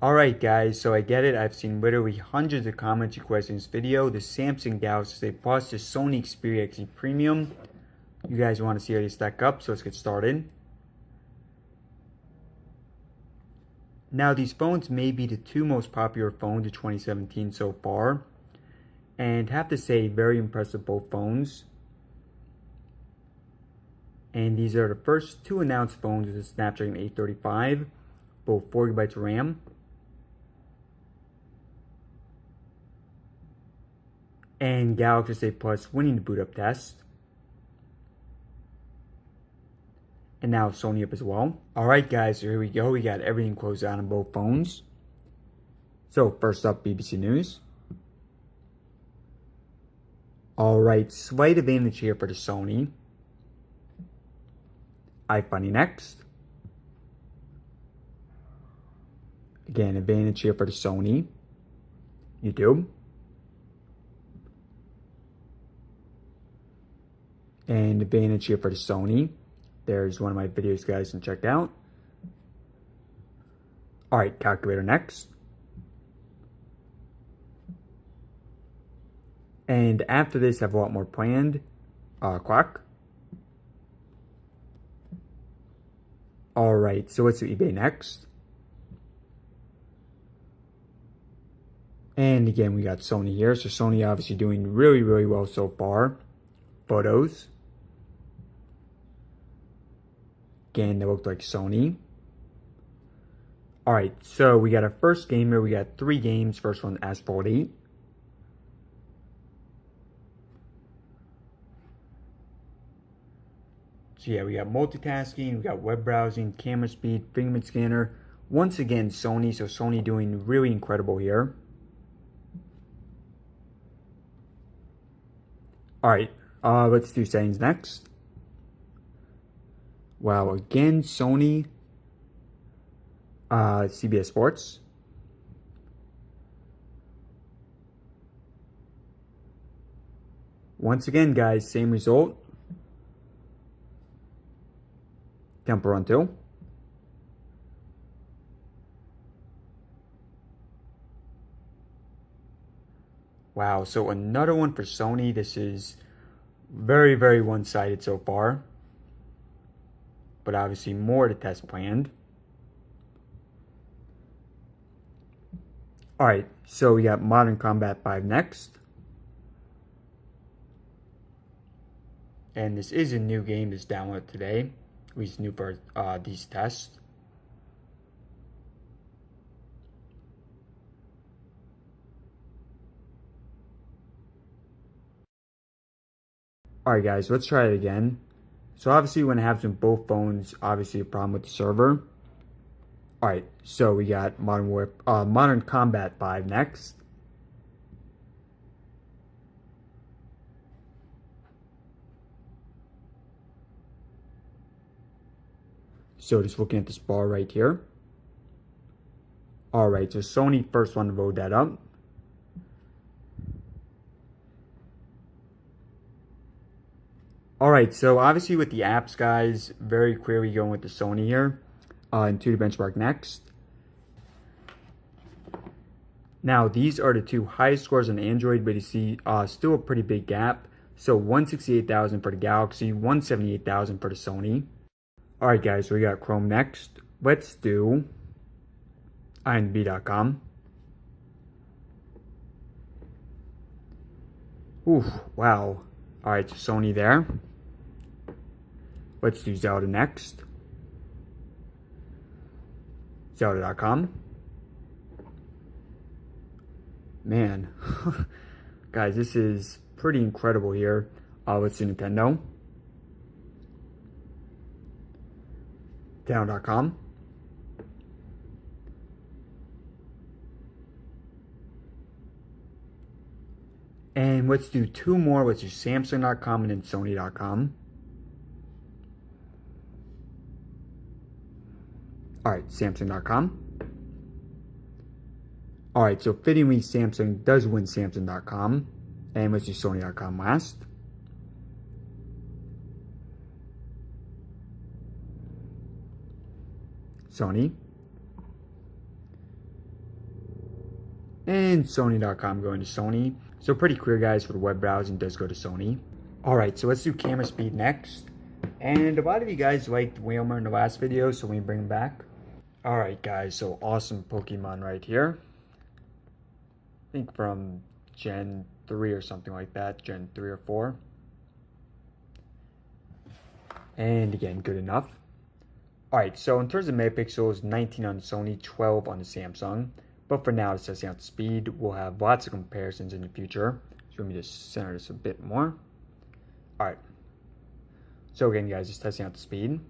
Alright guys, so I get it. I've seen literally hundreds of comments requesting this video. The Samsung Galaxy A Plus, the Sony Xperia XZ Premium. You guys want to see how they stack up, so let's get started. Now these phones may be the two most popular phones of 2017 so far. And have to say, very impressive both phones. And these are the first two announced phones with the Snapdragon 835, both 4GB RAM. And Galaxy A Plus winning the boot up test. And now Sony up as well. Alright guys, so here we go. We got everything closed out on both phones. So first up, BBC News. Alright, slight advantage here for the Sony. iFunny next. Again, advantage here for the Sony. YouTube. And advantage here for the Sony. There's one of my videos you guys can check out. Alright, calculator next. And after this, I have a lot more planned. Clock. Alright, so let's do eBay next. And again, we got Sony here. So Sony obviously doing really, really well so far. Photos. Again, that looked like Sony. Alright, so we got our first game here. We got 3 games. First one, Asphalt 8. So yeah, we got multitasking, we got web browsing, camera speed, fingerprint scanner. Once again, Sony. So Sony doing really incredible here. Alright, let's do settings next. Wow, again, Sony. CBS Sports. Once again, guys, same result. Temple Run 2. Wow, so another one for Sony. This is very, very one-sided so far. But obviously more to test planned. Alright, so we got Modern Combat 5 next. And this is a new game that's downloaded today. At least new for these tests. Alright guys, let's try it again. So obviously when it happens with both phones, obviously a problem with the server. Alright, so we got Modern Combat 5 next. So just looking at this bar right here. Alright, so Sony first one to load that up. Alright, so obviously with the apps, guys, very clearly going with the Sony here. Into the benchmark next. Now, these are the two highest scores on Android, but you see still a pretty big gap. So 168,000 for the Galaxy, 178,000 for the Sony. Alright guys, so we got Chrome next. Let's do imdb.com. Oof, wow. Alright, so Sony there. Let's do Zelda next. Zelda.com. Man, guys, this is pretty incredible here. Let's do Nintendo. Nintendo.com. And let's do 2 more. Let's do Samsung.com and then Sony.com. Alright, Samsung.com. Alright, so fittingly, Samsung does win Samsung.com. And let's do Sony.com last. Sony. and Sony.com going to Sony. So pretty clear, guys, for the web browsing does go to Sony. Alright, so let's do camera speed next. And a lot of you guys liked Wailmer in the last video, so we bring him back. Alright guys, so awesome Pokemon right here. I think from Gen 3 or something like that, Gen 3 or 4. And again, good enough. Alright, so in terms of megapixels, 19 on the Sony, 12 on the Samsung. But for now, it's testing out the speed. We'll have lots of comparisons in the future. So let me just center this a bit more. Alright. So again, guys, just testing out the speed.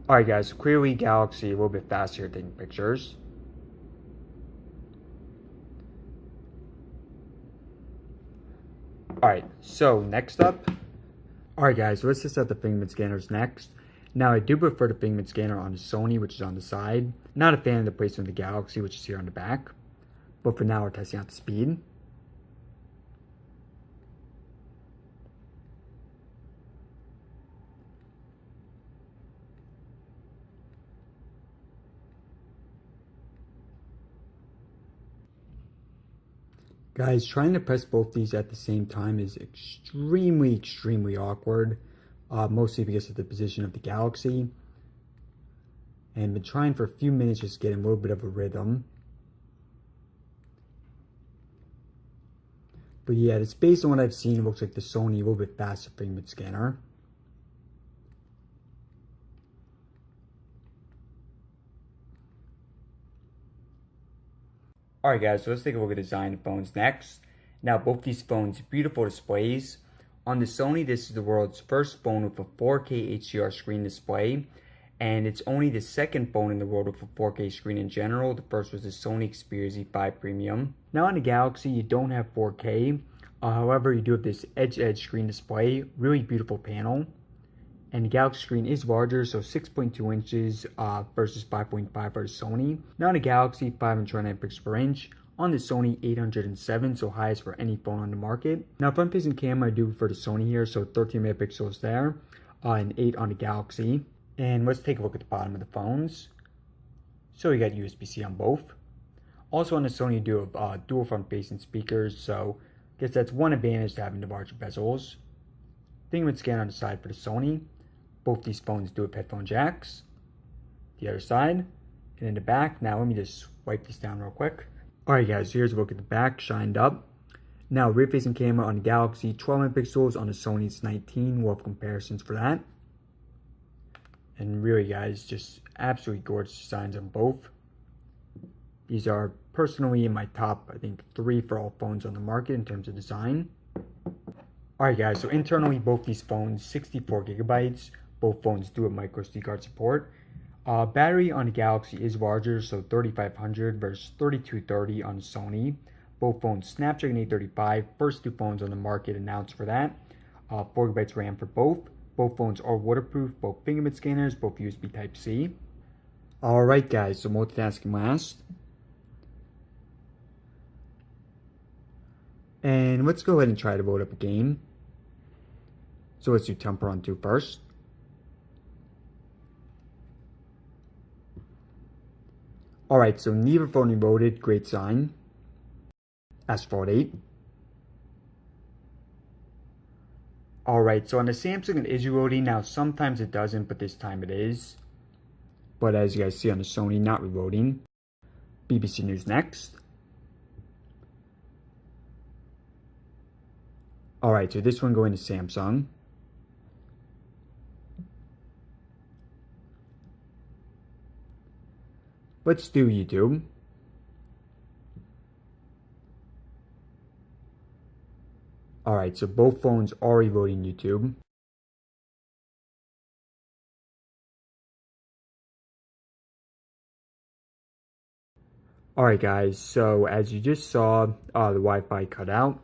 Alright guys, clearly Galaxy a little bit faster at taking pictures. Alright, so next up. Alright guys, so let's test out the fingerprint scanners next. Now I do prefer the fingerprint scanner on the Sony, which is on the side. Not a fan of the placement of the Galaxy, which is here on the back. But for now, we're testing out the speed. Guys, trying to press both these at the same time is extremely awkward. Mostly because of the position of the Galaxy. And been trying for a few minutes just getting a little bit of a rhythm. But yeah, it's based on what I've seen, it looks like the Sony a little bit faster fingerprint scanner. Alright guys, so let's take a look at the design phones next. Now both these phones, beautiful displays. On the Sony, this is the world's first phone with a 4K HDR screen display. And it's only the second phone in the world with a 4K screen in general. The first was the Sony Xperia Z5 Premium. Now on the Galaxy, you don't have 4K. However, you do have this edge screen display. Really beautiful panel. And the Galaxy screen is larger, so 6.2 inches versus 5.5 for the Sony. Now on the Galaxy, 529 pixels per inch. On the Sony, 807, so highest for any phone on the market. Now front-facing camera, I do prefer the Sony here, so 13 megapixels there, and 8 on the Galaxy. And let's take a look at the bottom of the phones. So you got USB-C on both. Also on the Sony, you do have dual front-facing speakers, so I guess that's one advantage to having the larger bezels. Fingerprint scanner on the side for the Sony. Both these phones do have headphone jacks. The other side, and in the back. Now let me just wipe this down real quick. Alright guys, so here's a look at the back, shined up. Now rear-facing camera on the Galaxy, 12 megapixels. On the Sony, it's 19. We'll have comparisons for that. And really guys, just absolutely gorgeous designs on both. These are personally in my top, I think, 3 for all phones on the market in terms of design. Alright guys, so internally both these phones, 64 gigabytes. Both phones do have micro SD card support. Battery on the Galaxy is larger, so 3500 versus 3230 on the Sony. Both phones Snapdragon 835, first 2 phones on the market announced for that. 4 GB RAM for both. Both phones are waterproof, both fingerprint scanners, both USB Type-C. Alright guys, so multitasking last. And let's go ahead and try to load up a game. So let's do Temple Run 2 first. Alright, so neither phone reloaded, great sign. Asphalt 8. Alright, so on the Samsung it is reloading. Now sometimes it doesn't, but this time it is. But as you guys see on the Sony, not reloading. BBC News next. Alright, so this one going to Samsung. Let's do YouTube. Alright, so both phones are reloading YouTube. Alright guys, so as you just saw, the Wi-Fi cut out.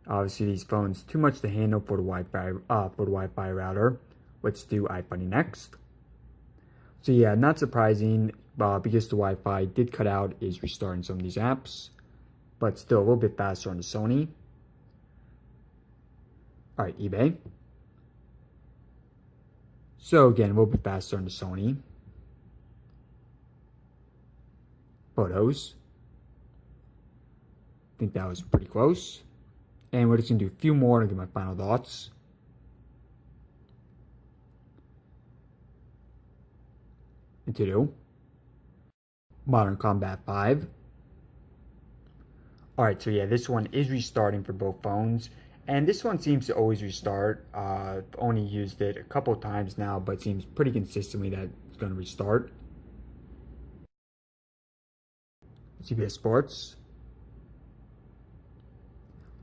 Obviously these phones too much to handle for the Wi-Fi router. Let's do iFunny next. So yeah, not surprising, because the Wi-Fi did cut out, is restarting some of these apps, but still a little bit faster on the Sony. Alright, eBay. So again, a little bit faster on the Sony. Photos. I think that was pretty close. And we're just going to do a few more to get my final thoughts. And to do Modern Combat 5. Alright, so yeah, this one is restarting for both phones. And this one seems to always restart. I've only used it a couple times now, but it seems pretty consistently that it's going to restart. CBS Sports.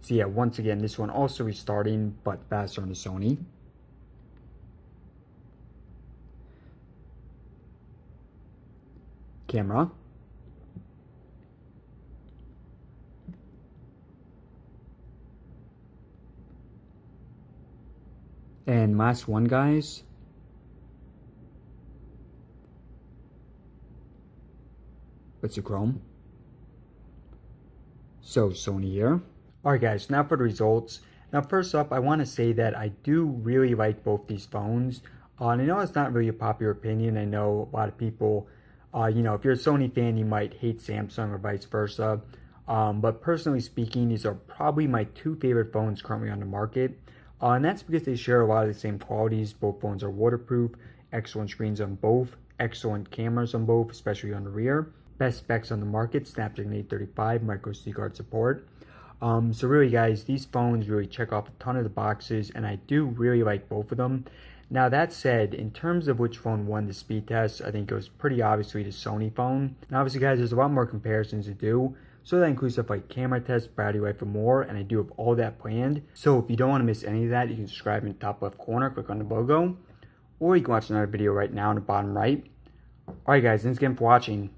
So yeah, once again, this one also restarting, but faster on the Sony. Camera. And last one, guys. Let's do Chrome. So Sony here. Alright guys, now for the results. Now first up, I want to say that I do really like both these phones. And I know it's not really a popular opinion. I know a lot of people, if you're a Sony fan, you might hate Samsung or vice versa. But personally speaking, these are probably my two favorite phones currently on the market. And that's because they share a lot of the same qualities. Both phones are waterproof, excellent screens on both, excellent cameras on both, especially on the rear. Best specs on the market, Snapdragon 835, micro SD card support. So really guys, these phones really check off a ton of the boxes, and I do really like both of them. Now that said, in terms of which phone won the speed test, I think it was pretty obviously the Sony phone. And obviously guys, there's a lot more comparisons to do. So that includes stuff like camera tests, battery life, and more, and I do have all that planned. So if you don't want to miss any of that, you can subscribe in the top left corner, click on the logo, or you can watch another video right now in the bottom right. Alright guys, thanks again for watching.